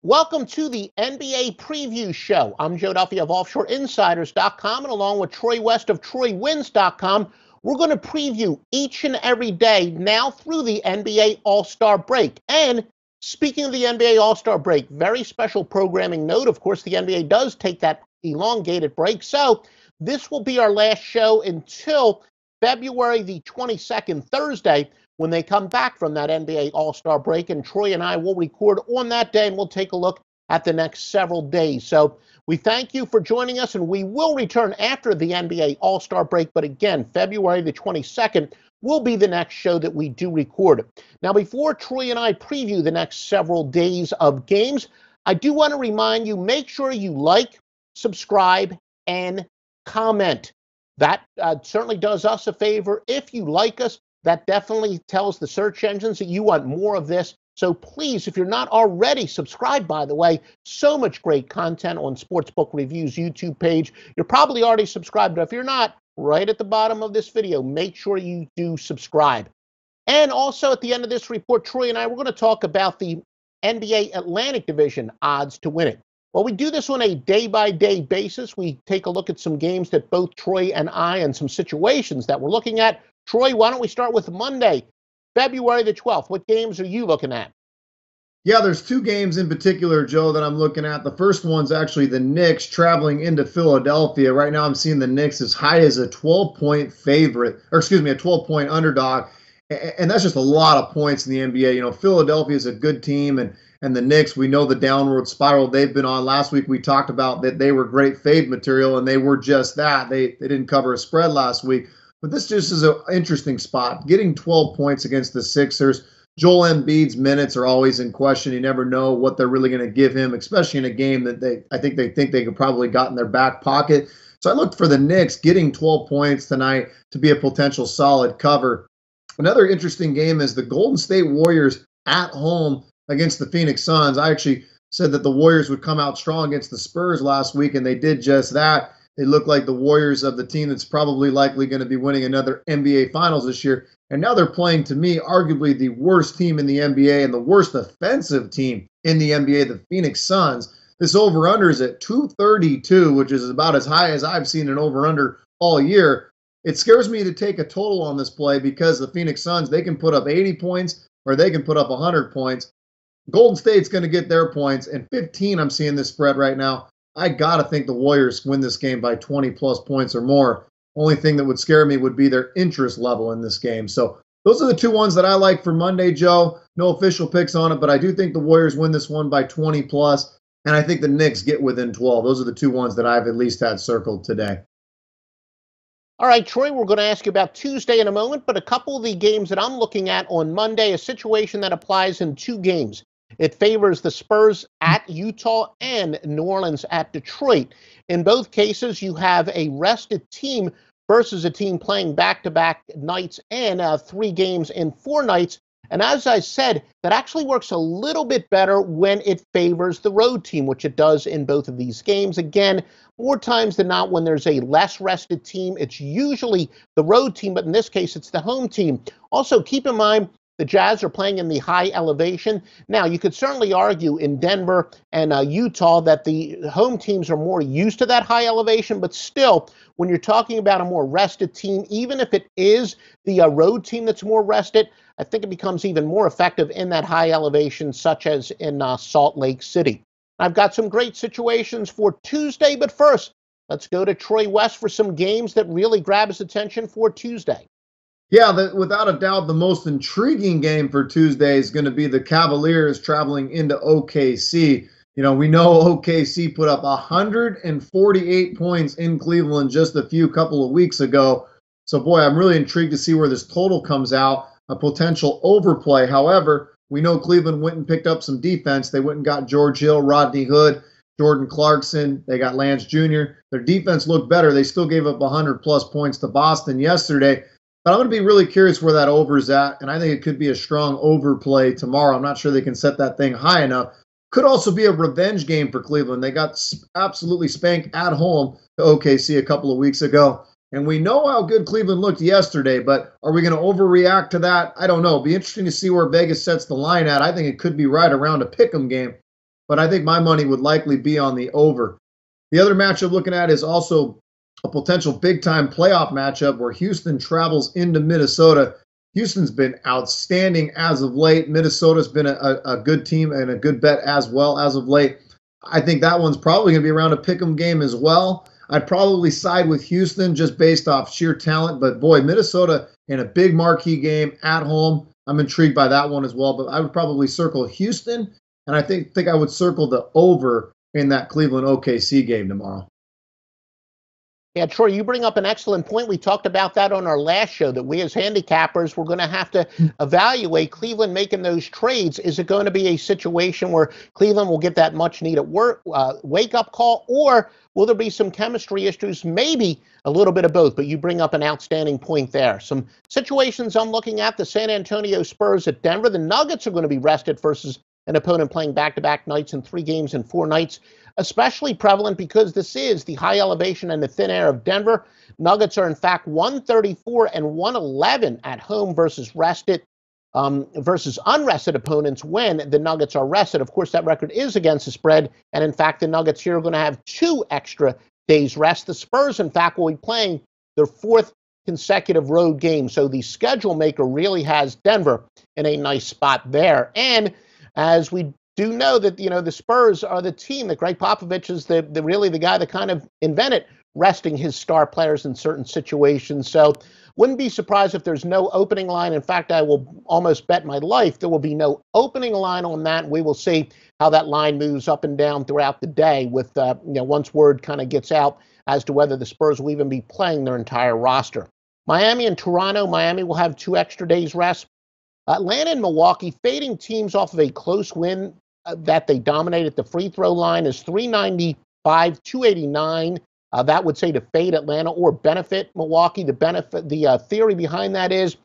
Welcome to the NBA Preview Show. I'm Joe Duffy of OffshoreInsiders.com, and along with Troy West of TroyWins.com, we're going to preview each and every day now through the NBA All-Star break. And speaking of the NBA All-Star break, very special programming note. Of course, the NBA does take that elongated break, so this will be our last show until February the 22nd, Thursday, when they come back from that NBA All-Star break, and Troy and I will record on that day, and we'll take a look at the next several days. So we thank you for joining us, and we will return after the NBA All-Star break. But again, February the 22nd will be the next show that we do record. Now, before Troy and I preview the next several days of games, I do want to remind you, make sure you like, subscribe, and comment. That certainly does us a favor. If you like us, that definitely tells the search engines that you want more of this. So please, if you're not already subscribed, by the way, so much great content on Sportsbook Review's YouTube page. You're probably already subscribed, but if you're not, right at the bottom of this video, make sure you do subscribe. And also at the end of this report, Troy and I, we're going to talk about the NBA Atlantic Division odds to win it. Well, we do this on a day-by-day basis. We take a look at some games that both Troy and I, and some situations that we're looking at. Troy, why don't we start with Monday, February the 12th? What games are you looking at? Yeah, there's two games in particular, Joe, that I'm looking at. The first one's actually the Knicks traveling into Philadelphia. Right now I'm seeing the Knicks as high as a 12-point favorite, or excuse me, a 12-point underdog. And that's just a lot of points in the NBA. You know, Philadelphia is a good team, and the Knicks, we know the downward spiral they've been on. Last week we talked about that they were great fade material, and they were just that. They didn't cover a spread last week. But this just is an interesting spot. Getting 12 points against the Sixers. Joel Embiid's minutes are always in question. You never know what they're really going to give him, especially in a game that I think they could probably got in their back pocket. So I looked for the Knicks getting 12 points tonight to be a potential solid cover. Another interesting game is the Golden State Warriors at home against the Phoenix Suns. I actually said that the Warriors would come out strong against the Spurs last week, and they did just that. They look like the Warriors of the team that's probably likely going to be winning another NBA Finals this year. And now they're playing, to me, arguably the worst team in the NBA and the worst offensive team in the NBA, the Phoenix Suns. This over-under is at 232, which is about as high as I've seen an over-under all year. It scares me to take a total on this play because the Phoenix Suns, they can put up 80 points or they can put up 100 points. Golden State's going to get their points, and 15 I'm seeing this spread right now. I got to think the Warriors win this game by 20-plus points or more. Only thing that would scare me would be their interest level in this game. So those are the two ones that I like for Monday, Joe. No official picks on it, but I do think the Warriors win this one by 20-plus, and I think the Knicks get within 12. Those are the two ones that I've at least had circled today. All right, Troy, we're going to ask you about Tuesday in a moment, but a couple of the games that I'm looking at on Monday, a situation that applies in two games. It favors the Spurs at Utah and New Orleans at Detroit. In both cases, you have a rested team versus a team playing back-to-back nights and 3 games in 4 nights. And as I said, that actually works a little bit better when it favors the road team, which it does in both of these games. Again, more times than not, when there's a less rested team, it's usually the road team, but in this case, it's the home team. Also, keep in mind, the Jazz are playing in the high elevation. Now, you could certainly argue in Denver and Utah that the home teams are more used to that high elevation, but still, when you're talking about a more rested team, even if it is the road team that's more rested, I think it becomes even more effective in that high elevation, such as in Salt Lake City. I've got some great situations for Tuesday, but first, let's go to Troy West for some games that really grab his attention for Tuesday. Yeah, without a doubt, the most intriguing game for Tuesday is going to be the Cavaliers traveling into OKC. You know, we know OKC put up 148 points in Cleveland just a couple of weeks ago. So, boy, I'm really intrigued to see where this total comes out, a potential overplay. However, we know Cleveland went and picked up some defense. They went and got George Hill, Rodney Hood, Jordan Clarkson. They got Lance Jr. Their defense looked better. They still gave up 100-plus points to Boston yesterday. But I'm going to be really curious where that over is at, and I think it could be a strong overplay tomorrow. I'm not sure they can set that thing high enough. Could also be a revenge game for Cleveland. They got absolutely spanked at home to OKC a couple of weeks ago. And we know how good Cleveland looked yesterday, but are we going to overreact to that? I don't know. It'll be interesting to see where Vegas sets the line at. I think it could be right around a pick'em game. but I think my money would likely be on the over. The other matchup looking at is also a potential big-time playoff matchup where Houston travels into Minnesota. Houston's been outstanding as of late. Minnesota's been a good team and a good bet as well as of late. I think that one's probably going to be around a pick'em game as well. I'd probably side with Houston just based off sheer talent, but boy, Minnesota in a big marquee game at home, I'm intrigued by that one as well. But I would probably circle Houston, and I think I would circle the over in that Cleveland OKC game tomorrow. Yeah, Troy, you bring up an excellent point. We talked about that on our last show, that we as handicappers, we're going to have to evaluate Cleveland making those trades. Is it going to be a situation where Cleveland will get that much needed wake-up call, or will there be some chemistry issues? Maybe a little bit of both, but you bring up an outstanding point there. Some situations I'm looking at, the San Antonio Spurs at Denver. The Nuggets are going to be rested versus an opponent playing back-to-back nights in 3 games in 4 nights. Especially prevalent because this is the high elevation and the thin air of Denver. Nuggets are in fact 134 and 111 at home versus unrested opponents when the Nuggets are rested. Of course, that record is against the spread, and in fact, the Nuggets here are going to have 2 extra days rest. The Spurs, in fact, will be playing their 4th consecutive road game, so the schedule maker really has Denver in a nice spot there. And as we do know that, the Spurs are the team that Greg Popovich is really the guy that kind of invented resting his star players in certain situations. So wouldn't be surprised if there's no opening line. In fact, I will almost bet my life there will be no opening line on that. We will see how that line moves up and down throughout the day with, once word kind of gets out as to whether the Spurs will even be playing their entire roster. Miami and Toronto. Miami will have 2 extra days rest. Atlanta and Milwaukee fading teams off of a close win that they dominated. The free throw line is 395, 289. That would say to fade Atlanta or benefit Milwaukee. The theory behind that is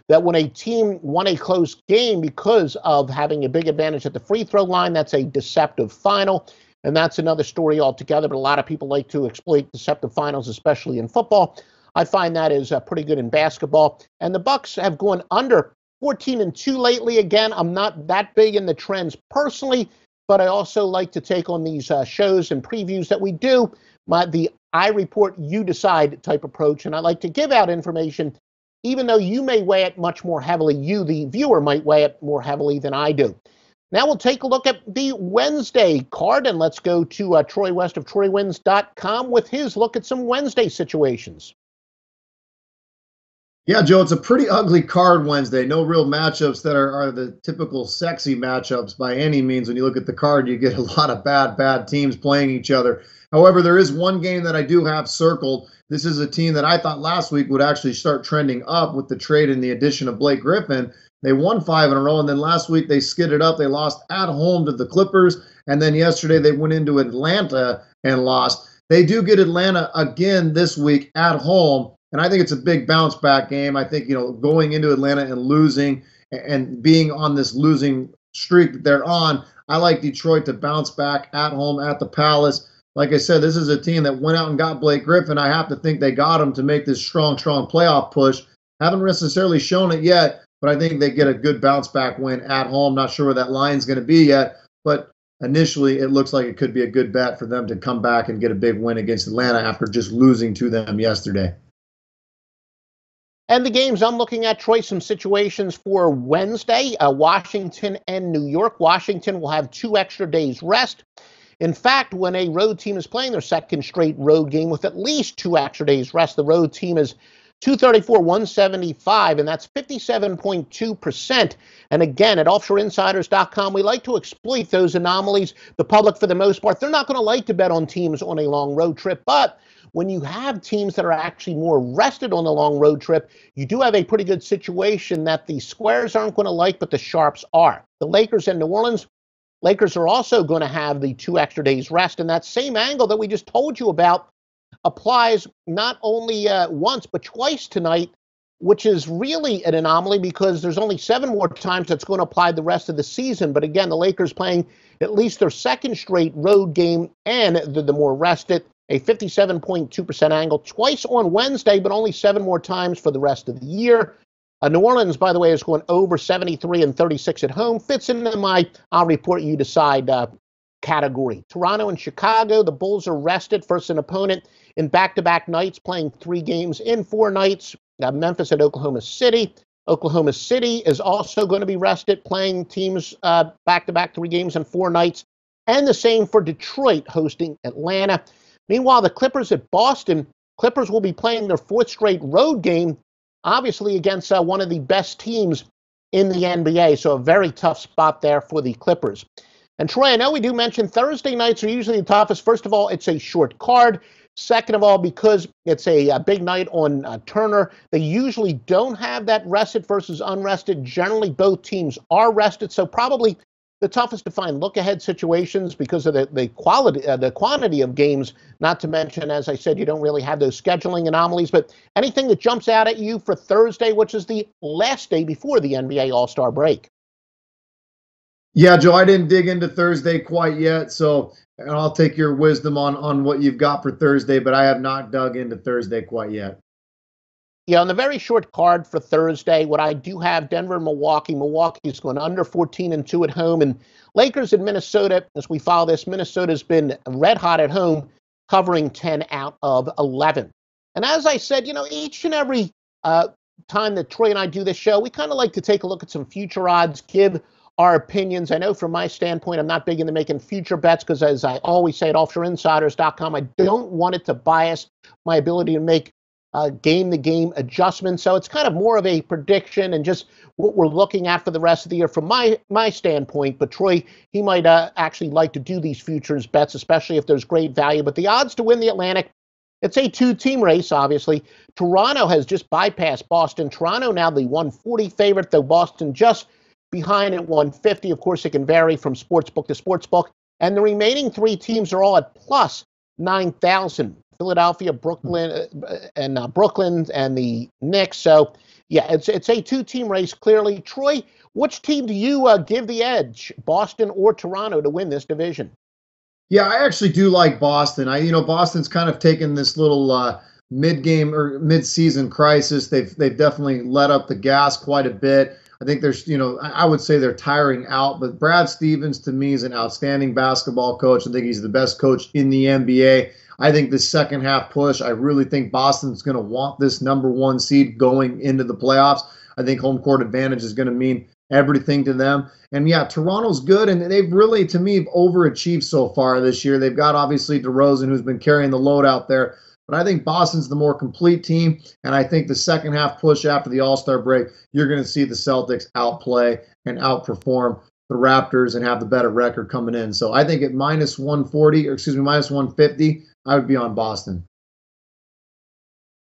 that when a team won a close game because of having a big advantage at the free throw line, that's a deceptive final. And that's another story altogether. But a lot of people like to exploit deceptive finals, especially in football. I find that is pretty good in basketball. And the Bucks have gone under 14-2 lately. Again, I'm not that big in the trends personally, but I also like to take on these shows and previews that we do, the I report, you decide type approach. And I like to give out information, even though you may weigh it much more heavily. You, the viewer, might weigh it more heavily than I do. Now we'll take a look at the Wednesday card, and let's go to Troy West of TroyWins.com with his look at some Wednesday situations. Yeah, Joe, it's a pretty ugly card Wednesday. No real matchups that are the typical sexy matchups by any means. When you look at the card, you get a lot of bad teams playing each other. However, there is one game that I do have circled. This is a team that I thought last week would actually start trending up with the trade and the addition of Blake Griffin. They won 5 in a row, and then last week they skidded up. They lost at home to the Clippers, and then yesterday they went into Atlanta and lost. They do get Atlanta again this week at home. And I think it's a big bounce back game. I think, going into Atlanta and losing and being on this losing streak that they're on, I like Detroit to bounce back at home at the Palace. Like I said, this is a team that went out and got Blake Griffin. I have to think they got him to make this strong playoff push. Haven't necessarily shown it yet, but I think they get a good bounce back win at home. Not sure where that line's going to be yet, but initially it looks like it could be a good bet for them to come back and get a big win against Atlanta after just losing to them yesterday. And the games I'm looking at, Troy, some situations for Wednesday, Washington and New York. Washington will have 2 extra days rest. In fact, when a road team is playing their second straight road game with at least 2 extra days rest, the road team is 234, 175, and that's 57.2%. And again, at offshoreinsiders.com, we like to exploit those anomalies. The public, for the most part, they're not going to like to bet on teams on a long road trip, but when you have teams that are actually more rested on the long road trip, you do have a pretty good situation that the squares aren't going to like, but the sharps are. The Lakers and New Orleans, Lakers are also going to have the 2 extra days rest, and that same angle that we just told you about applies not only once, but twice tonight, which is really an anomaly because there's only 7 more times that's going to apply the rest of the season. But again, the Lakers playing at least their second straight road game, and the more rested, a 57.2% angle twice on Wednesday, but only 7 more times for the rest of the year. New Orleans, by the way, is going over 73 and 36 at home. Fits into my I'll report you decide category. Toronto and Chicago, the Bulls are rested versus an opponent in back-to-back nights, playing 3 games in 4 nights. Memphis at Oklahoma City. Oklahoma City is also going to be rested, playing teams back-to-back 3 games in 4 nights. And the same for Detroit, hosting Atlanta. Meanwhile, the Clippers at Boston, Clippers will be playing their 4th straight road game, obviously against one of the best teams in the NBA. So a very tough spot there for the Clippers. And Troy, I know we do mention Thursday nights are usually the toughest. First of all, it's a short card. Second of all, because it's a big night on Turner, they usually don't have that rested versus unrested. Generally, both teams are rested. So probably the toughest to find look-ahead situations because of the quantity of games, not to mention, as I said, you don't really have those scheduling anomalies. But anything that jumps out at you for Thursday, which is the last day before the NBA All-Star break? Yeah, Joe, I didn't dig into Thursday quite yet, so and I'll take your wisdom on what you've got for Thursday, but I have not dug into Thursday quite yet. Yeah, on the very short card for Thursday, what I do have, Denver and Milwaukee. Milwaukee's going under 14-2 at home. And Lakers in Minnesota, as we follow this, Minnesota's been red hot at home, covering 10 out of 11. And as I said, each and every time that Troy and I do this show, we kind of like to take a look at some future odds, give our opinions. I know from my standpoint, I'm not big into making future bets because, as I always say at offshoreinsiders.com, I don't want it to bias my ability to make game-to-game adjustments. So it's kind of more of a prediction and just what we're looking at for the rest of the year from my standpoint. But Troy, he might actually like to do these futures bets, especially if there's great value. But the odds to win the Atlantic, it's a 2-team race, obviously. Toronto has just bypassed Boston. Toronto now the 140 favorite, though Boston just behind at 150. Of course, it can vary from sportsbook to sportsbook. And the remaining 3 teams are all at plus 9,000. Philadelphia, Brooklyn, and the Knicks. So, yeah, it's a 2-team race, clearly. Troy, which team do you give the edge, Boston or Toronto, to win this division? Yeah, I actually do like Boston. Boston's kind of taken this little mid-game or mid-season crisis. They've definitely let up the gas quite a bit. I think there's, I would say they're tiring out, but Brad Stevens to me is an outstanding basketball coach. I think he's the best coach in the NBA. I think the second half push, I really think Boston's going to want this number 1 seed going into the playoffs. I think home court advantage is going to mean everything to them. And yeah, Toronto's good, and they've really, to me, overachieved so far this year. They've got obviously DeRozan, who's been carrying the load out there. But I think Boston's the more complete team, and I think the second half push after the All-Star break, you're going to see the Celtics outplay and outperform the Raptors and have the better record coming in. So I think at minus 150, I would be on Boston.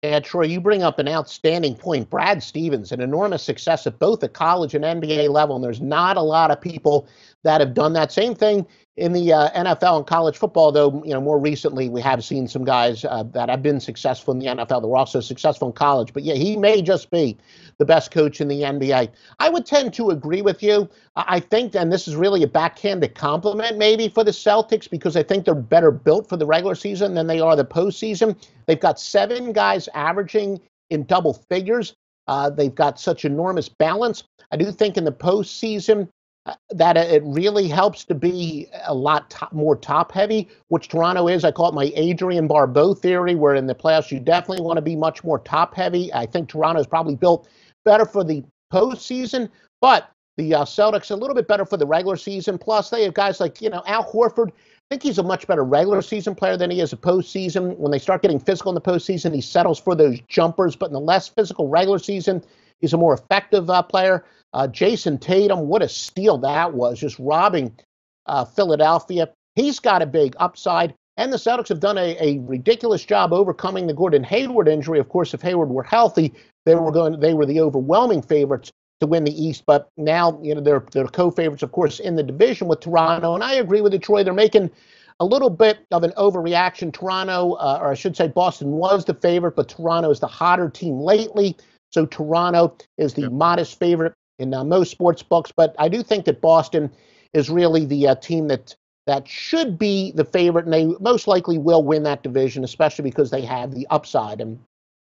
Yeah, Troy, you bring up an outstanding point. Brad Stevens, an enormous success at both the college and NBA level, and there's not a lot of people that have done that. Same thing in the NFL and college football, though, more recently we have seen some guys that have been successful in the NFL that were also successful in college. But yeah, he may just be the best coach in the NBA. I would tend to agree with you. I think, and this is really a backhanded compliment maybe for the Celtics, because I think they're better built for the regular season than they are the postseason. They've got 7 guys averaging in double figures. They've got such enormous balance. I do think in the postseason, that it really helps to be a lot more top-heavy, which Toronto is. I call it my Adrian Barbeau theory, where in the playoffs you definitely want to be much more top-heavy. I think Toronto is probably built better for the postseason, but the Celtics a little bit better for the regular season. Plus, they have guys like, Al Horford. I think he's a much better regular season player than he is a postseason. When they start getting physical in the postseason, he settles for those jumpers, but in the less physical regular season, he's a more effective player. Jason Tatum, what a steal that was, just robbing Philadelphia. He's got a big upside, and the Celtics have done a ridiculous job overcoming the Gordon Hayward injury. Of course, if Hayward were healthy, they were the overwhelming favorites to win the East, but now they're co-favorites, of course, in the division with Toronto. And I agree with Detroit. They're making a little bit of an overreaction. Toronto, or I should say Boston was the favorite, but Toronto is the hotter team lately. So Toronto is the modest favorite in most sports books, but I do think that Boston is really the team that should be the favorite, and they most likely will win that division, especially because they have the upside. And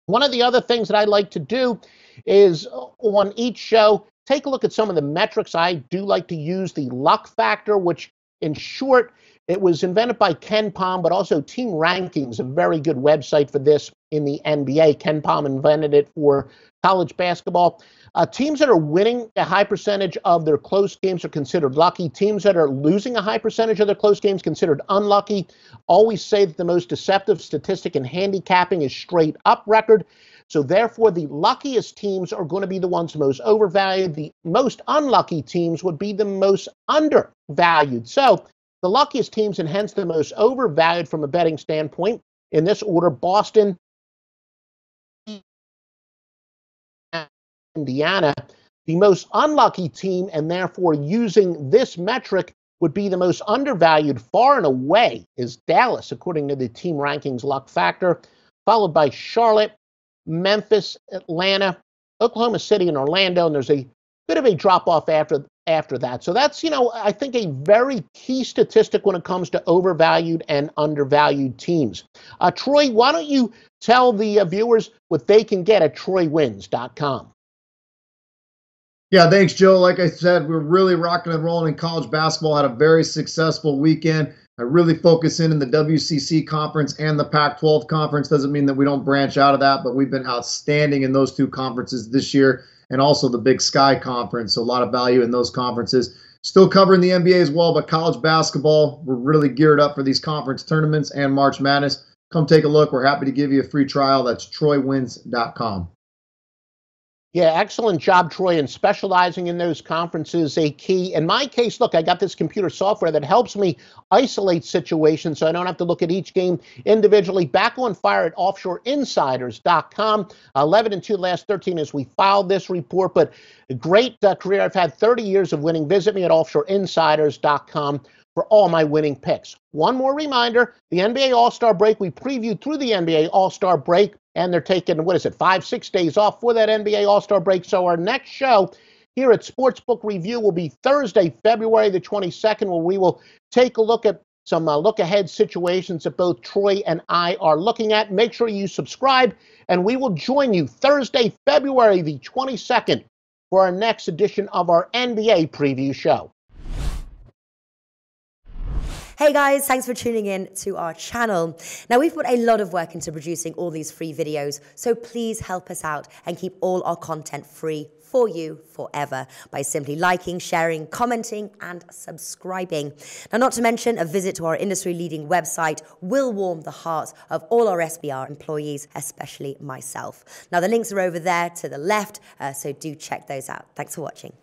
one of the other things that I like to do is on each show, take a look at some of the metrics. I do like to use the luck factor, which In short, it was invented by Ken Pom, but also Team Rankings, a very good website for this in the NBA. Ken Pom invented it for college basketball. Teams that are winning a high percentage of their close games are considered lucky. Teams that are losing a high percentage of their close games considered unlucky. Always say that the most deceptive statistic in handicapping is straight up record. So therefore, the luckiest teams are going to be the ones most overvalued. The most unlucky teams would be the most undervalued. So the luckiest teams and hence the most overvalued from a betting standpoint in this order: Boston, Indiana. The most unlucky team, and therefore using this metric, would be the most undervalued far and away, is Dallas, according to the Team Rankings luck factor, followed by Charlotte, Memphis, Atlanta, Oklahoma City, and Orlando. And there's a bit of a drop-off after that. So that's, I think a very key statistic when it comes to overvalued and undervalued teams. Troy, why don't you tell the viewers what they can get at TroyWins.com? Yeah, thanks, Joe. Like I said, we're really rocking and rolling in college basketball. Had a very successful weekend. I really focus in the WCC conference and the Pac-12 conference. Doesn't mean that we don't branch out of that, but we've been outstanding in those two conferences this year, and also the Big Sky Conference. So a lot of value in those conferences. Still covering the NBA as well, but college basketball, we're really geared up for these conference tournaments and March Madness. Come take a look. We're happy to give you a free trial. That's TroyWins.com. Yeah, excellent job, Troy, and specializing in those conferences a key. In my case, look, I got this computer software that helps me isolate situations so I don't have to look at each game individually. Back on fire at offshoreinsiders.com. 11-2 last 13 as we filed this report, but a great career. I've had 30 years of winning. Visit me at offshoreinsiders.com for all my winning picks. One more reminder, the NBA All-Star break, we previewed through the NBA All-Star break, and they're taking, 5-6 days off for that NBA All-Star break. So our next show here at Sportsbook Review will be Thursday, February the 22nd, where we will take a look at some look-ahead situations that both Troy and I are looking at. Make sure you subscribe, and we will join you Thursday, February the 22nd for our next edition of our NBA preview show. Hey guys, thanks for tuning in to our channel. Now, we've put a lot of work into producing all these free videos, so please help us out and keep all our content free for you forever by simply liking, sharing, commenting, and subscribing. Now, not to mention, a visit to our industry-leading website will warm the hearts of all our SBR employees, especially myself. Now, the links are over there to the left, so do check those out. Thanks for watching.